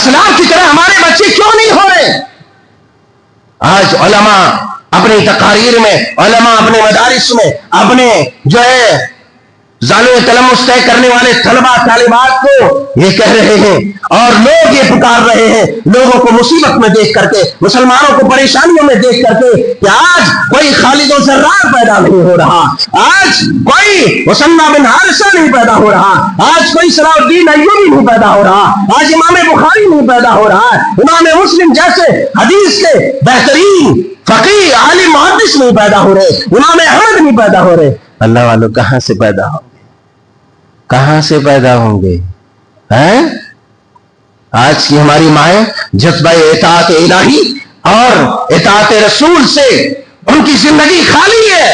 اسلاف کی طرح ہمارے بچے کیوں نہیں ہو رہے؟ آج علماء اپنی تقاریر میں، علماء اپنے مدارس میں اپنے جو ہے ظالم تلمس طے کرنے والے طلبہ طالبات کو یہ کہہ رہے ہیں، اور لوگ یہ پکار رہے ہیں لوگوں کو مصیبت میں دیکھ کر کے، مسلمانوں کو پریشانیوں میں دیکھ کر کے، کہ آج کوئی خالد و زرار پیدا نہیں ہو رہا، آج کوئی مسنہ بن حارثہ نہیں پیدا ہو رہا، آج کوئی صلاح الدین ایوبی نہیں پیدا ہو رہا، آج امام بخاری نہیں پیدا ہو رہا، امام مسلم جیسے حدیث کے بہترین فقیہ عالم محدث نہیں پیدا ہو رہے، امام احمد نہیں پیدا ہو رہے۔ اللہ والوں کہاں سے پیدا ہوں گے؟ کہاں سے پیدا ہوں گے؟ آج کی ہماری مائیں جذبہ اطاعت الہی اور اطاعت رسول سے ان کی زندگی خالی ہے۔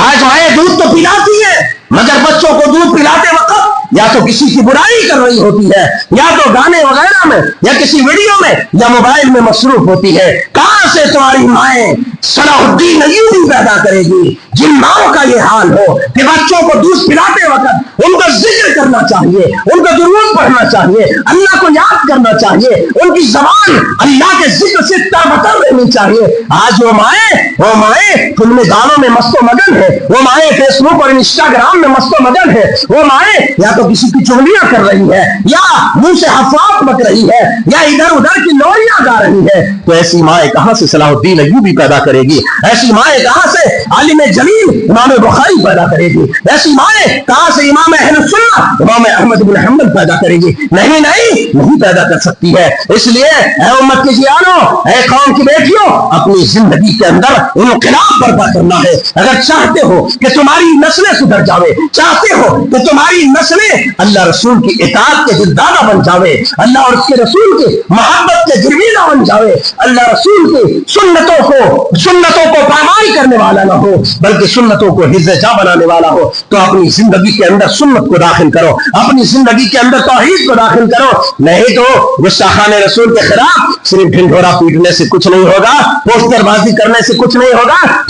آج مائیں دودھ تو پلاتی ہے، مگر بچوں کو دودھ پلاتے وقت یا تو کسی کی برائی کر رہی ہوتی ہے، یا تو گانے وغیرہ میں، یا کسی ویڈیو میں، یا موبائل میں مصروف ہوتی ہے۔ کہاں سے تمہاری مائیں صلاح الدین ایوبی پیدا کرے گی جن ماؤں کا یہ حال ہو کہ بچوں کو دودھ پلاتے وقت ان کا ذکر کرنا چاہیے، ان کا درود پڑھنا چاہیے، اللہ کو یاد کرنا چاہیے، ان کی زبان اللہ کے ذکر سے تربتر رہنی چاہیے۔ آج وہ مائیں فلمی گانوں میں مست و مگن ہے، وہ مائیں فیس بک اور انسٹاگرام میں مست و مگن ہے، وہ مائیں یا تو کسی کی چغلیاں کر رہی ہے، یا منہ سے حفاظ بک رہی ہے، یا ادھر ادھر کی لوریاں گا رہی ہے۔ تو ایسی مائیں کہاں سے صلاح الدین ایوبی پیدا کرے گی؟ ایسی مائیں کہاں سے عالم جلیل امام بخاری پیدا کرے گی؟ ایسی مائیں کہاں سے امام اہل سنہ امام احمد بن حنبل پیدا کرے گی؟ نہیں پیدا کر سکتی ہے۔ اس لیے اے امت کی جیانوں، اے قوم کی بیٹیوں، اپنی زندگی کے اندر انقلاب برپا کرنا ہے۔ اگر چاہتے ہو کہ تمہاری نسلیں سدھر جاوے، چاہتے ہو کہ تمہاری نسلیں اللہ رسول کی اطاعت کے دلدادہ بن جاوے، اللہ اور اس کے رسول کی محبت کے گرویدہ بن جاوے، اللہ رسول کی سنتوں کو پامال کرنے والا نہ ہو بلکہ سنتوں کو حفظ جا بنانے والا ہو، تو اپنی زندگی کے اندر سنت کو داخل کرو، اپنی زندگی کے اندر توحید کو داخل کرو۔ نہیں تو گستاخان رسول کے خلاف صرف ڈھنڈورا پیٹنے سے کچھ نہیں ہوگا، پوسٹر بازی کرنے سے کچھ نہیں ہوگا۔